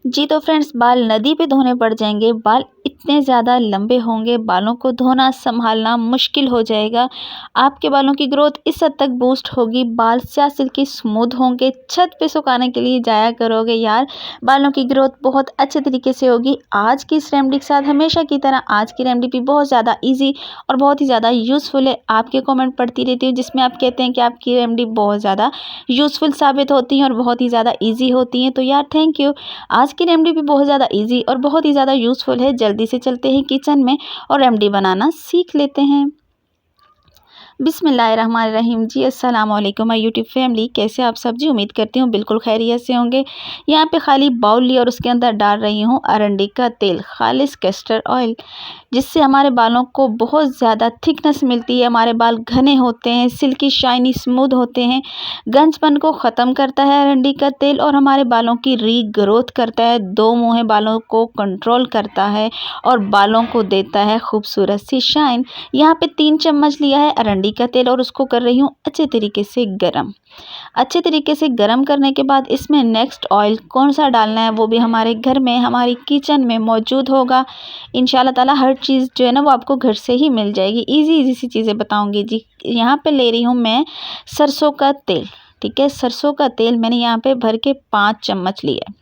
जी तो फ्रेंड्स, बाल नदी पे धोने पड़ जाएंगे। बाल इतने ज़्यादा लंबे होंगे, बालों को धोना संभालना मुश्किल हो जाएगा। आपके बालों की ग्रोथ इस हद तक बूस्ट होगी, बाल स्या सिल्की स्मूथ होंगे। छत पे सुखाने के लिए जाया करोगे यार, बालों की ग्रोथ बहुत अच्छे तरीके से होगी। आज की इस रेमेडी के साथ हमेशा की तरह आज की रेमेडी भी बहुत ज़्यादा ईजी और बहुत ही ज़्यादा यूज़फुल है। आपके कॉमेंट पढ़ती रहती हूँ जिसमें आप कहते हैं कि आपकी रेमेडी बहुत ज़्यादा यूज़फुल साबित होती हैं और बहुत ही ज़्यादा ईजी होती हैं। तो यार थैंक यू। आज की रेमेडी भी बहुत ज़्यादा इजी और बहुत ही ज़्यादा यूज़फुल है। जल्दी से चलते हैं किचन में और रेमेडी बनाना सीख लेते हैं। बिस्मिल्लाहिर्रहमानिर्रहीम। जी अस्सलाम वालेकुम माय यूट्यूब फैमिली, कैसे आप सब जी? उम्मीद करती हूँ बिल्कुल खैरियत से होंगे। यहाँ पे खाली बाउल ली और उसके अंदर डाल रही हूँ अरंडी का तेल, खालिस कैस्टर ऑयल, जिससे हमारे बालों को बहुत ज़्यादा थिकनेस मिलती है। हमारे बाल घने होते हैं, सिल्की शाइनी स्मूथ होते हैं। गंजपन को ख़त्म करता है अरंडी का तेल और हमारे बालों की रीग्रोथ करता है। दो मुँहे बालों को कंट्रोल करता है और बालों को देता है खूबसूरत सी शाइन। यहाँ पे 3 चम्मच लिया है अरंडी का तेल और उसको कर रही हूँ अच्छे तरीके से गरम। अच्छे तरीके से गरम करने के बाद इसमें नेक्स्ट ऑयल कौन सा डालना है वो भी हमारे घर में, हमारी किचन में मौजूद होगा। इंशाल्लाह ताला हर चीज़ जो है ना वो आपको घर से ही मिल जाएगी। इजी इजी सी चीज़ें बताऊंगी जी। यहाँ पे ले रही हूँ मैं सरसों का तेल। ठीक है, सरसों का तेल मैंने यहाँ पे भर के 5 चम्मच लिया।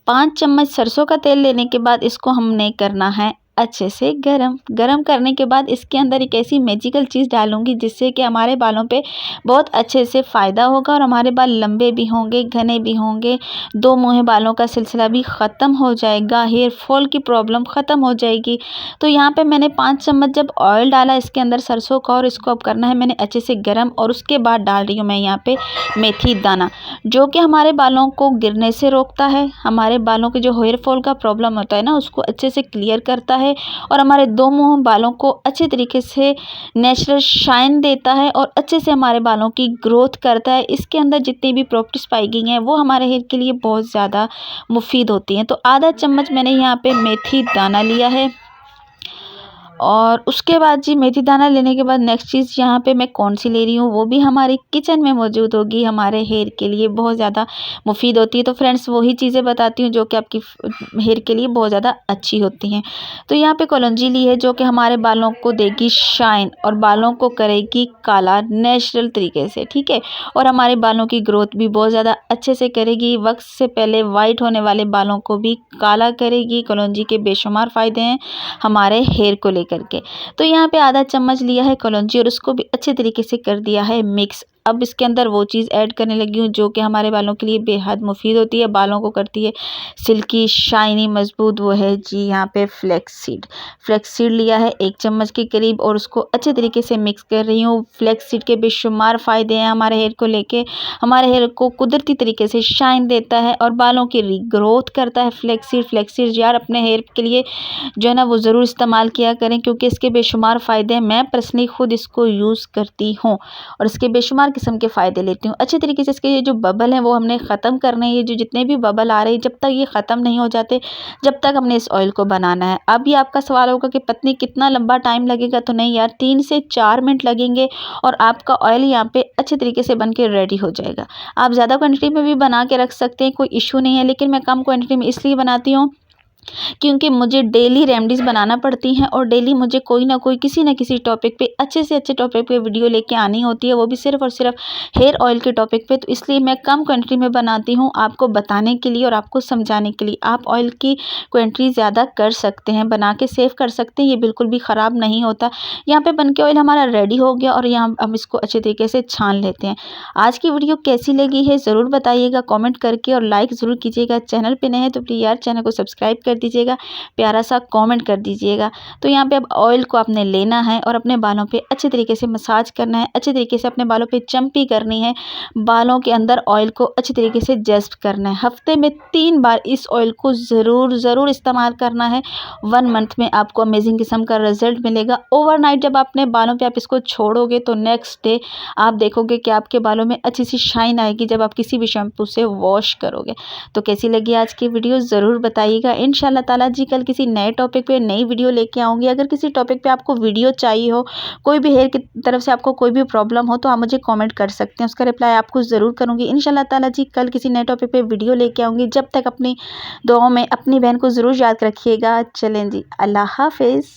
5 चम्मच सरसों का तेल लेने के बाद इसको हमने करना है अच्छे से गरम। गरम करने के बाद इसके अंदर एक ऐसी मैजिकल चीज़ डालूंगी जिससे कि हमारे बालों पे बहुत अच्छे से फ़ायदा होगा और हमारे बाल लंबे भी होंगे, घने भी होंगे। दो मुँहे बालों का सिलसिला भी ख़त्म हो जाएगा, हेयर फॉल की प्रॉब्लम ख़त्म हो जाएगी। तो यहाँ पे मैंने 5 चम्मच जब ऑयल डाला इसके अंदर सरसों का और इसको अब करना है मैंने अच्छे से गरम। और उसके बाद डाल रही हूँ मैं यहाँ पे मेथी दाना, जो कि हमारे बालों को गिरने से रोकता है। हमारे बालों के जो हेयर फॉल का प्रॉब्लम होता है ना उसको अच्छे से क्लियर करता है और हमारे दो मुंह बालों को अच्छे तरीके से नेचुरल शाइन देता है और अच्छे से हमारे बालों की ग्रोथ करता है। इसके अंदर जितनी भी प्रॉपर्टीज पाई गई हैं वो हमारे हेयर के लिए बहुत ज़्यादा मुफीद होती हैं। तो आधा चम्मच मैंने यहाँ पे मेथी दाना लिया है। और उसके बाद जी मेथी दाना लेने के बाद नेक्स्ट चीज़ यहाँ पे मैं कौन सी ले रही हूँ वो भी हमारी किचन में मौजूद होगी, हमारे हेयर के लिए बहुत ज़्यादा मुफीद होती है। तो फ्रेंड्स वही चीज़ें बताती हूँ जो कि आपकी हेयर के लिए बहुत ज़्यादा अच्छी होती हैं। तो यहाँ पे कलौंजी ली है जो कि हमारे बालों को देगी शाइन और बालों को करेगी काला नेचुरल तरीके से। ठीक है, और हमारे बालों की ग्रोथ भी बहुत ज़्यादा अच्छे से करेगी। वक्त से पहले वाइट होने वाले बालों को भी काला करेगी। कलौंजी के बेशुमार फ़ायदे हैं हमारे हेयर को करके। तो यहाँ पे आधा चम्मच लिया है कलौंजी और उसको भी अच्छे तरीके से कर दिया है मिक्स। अब इसके अंदर वो चीज़ ऐड करने लगी हूँ जो कि हमारे बालों के लिए बेहद मुफीद होती है, बालों को करती है सिल्की शाइनी मजबूत। वो है जी यहाँ पे फ्लेक्स सीड। फ्लेक्स सीड लिया है 1 चम्मच के करीब और उसको अच्छे तरीके से मिक्स कर रही हूँ। फ्लेक्स सीड के बेशुमार फ़ायदे हैं हमारे हेयर को लेके, हमारे हेयर को कुदरती तरीके से शाइन देता है और बालों की रीग्रोथ करता है। फ्लेक्स सीड यार अपने हेयर के लिए जो है ना वो ज़रूर इस्तेमाल किया करें क्योंकि इसके बेशुमार फ़ायदे हैं। मैं पर्सनली खुद इसको यूज़ करती हूँ और इसके बेशुमार किस्म के फ़ायदे लेती हूँ। अच्छे तरीके से इसके ये जो बबल हैं वो हमने ख़त्म करने हैं। ये जो जितने भी बबल आ रहे हैं जब तक ये ख़त्म नहीं हो जाते जब तक हमने इस ऑयल को बनाना है। अब ये आपका सवाल होगा कि पत्नी कितना लंबा टाइम लगेगा, तो नहीं यार 3 से 4 मिनट लगेंगे और आपका ऑयल यहाँ पे अच्छे तरीके से बन के रेडी हो जाएगा। आप ज़्यादा क्वान्टिटी में भी बना के रख सकते हैं, कोई इशू नहीं है, लेकिन मैं कम क्वान्टिटी में इसलिए बनाती हूँ क्योंकि मुझे डेली रेमेडीज़ बनाना पड़ती हैं और डेली मुझे कोई ना कोई किसी न किसी टॉपिक पे अच्छे से अच्छे टॉपिक पे वीडियो लेके आनी होती है, वो भी सिर्फ़ और सिर्फ हेयर ऑयल के टॉपिक पे। तो इसलिए मैं कम क्वांटिटी में बनाती हूँ आपको बताने के लिए और आपको समझाने के लिए। आप ऑयल की क्वांटिटी ज़्यादा कर सकते हैं, बना के सेव कर सकते हैं, ये बिल्कुल भी ख़राब नहीं होता। यहाँ पर बन के ऑयल हमारा रेडी हो गया और यहाँ हम इसको अच्छे तरीके से छान लेते हैं। आज की वीडियो कैसी लगी है ज़रूर बताइएगा कॉमेंट करके और लाइक ज़रूर कीजिएगा। चैनल पर नए हैं तो प्लीज़ यार चैनल को सब्सक्राइब कर दीजिएगा, प्यारा सा कमेंट कर दीजिएगा। तो यहाँ पे अब ऑयल को आपने लेना है और अपने बालों पे अच्छे तरीके से मसाज करना है, अच्छे तरीके से अपने बालों पे चम्पी करनी है, बालों के अंदर ऑयल को अच्छे तरीके से जस्ट करना है। हफ्ते में 3 बार इस ऑयल को ज़रूर इस्तेमाल करना है। 1 मंथ में आपको अमेजिंग किस्म का रिजल्ट मिलेगा। ओवरनाइट जब अपने बालों पे आप इसको छोड़ोगे तो नेक्स्ट डे आप देखोगे कि आपके बालों में अच्छी सी शाइन आएगी जब आप किसी भी शैम्पू से वॉश करोगे। तो कैसी लगी आज की वीडियो ज़रूर बताइएगा। इंशाल्लाह इंशाल्लाह ताला जी कल किसी नए टॉपिक पे नई वीडियो लेके आऊँगी। अगर किसी टॉपिक पे आपको वीडियो चाहिए हो, कोई भी हेयर की तरफ से आपको कोई भी प्रॉब्लम हो तो आप मुझे कमेंट कर सकते हैं, उसका रिप्लाई आपको ज़रूर करूँगी। इंशाल्लाह ताला जी कल किसी नए टॉपिक पे वीडियो लेके आऊँगी। जब तक अपनी दुआओं में अपनी बहन को ज़रूर याद रखिएगा। चलें जी, अल्लाह हाफ़िज़।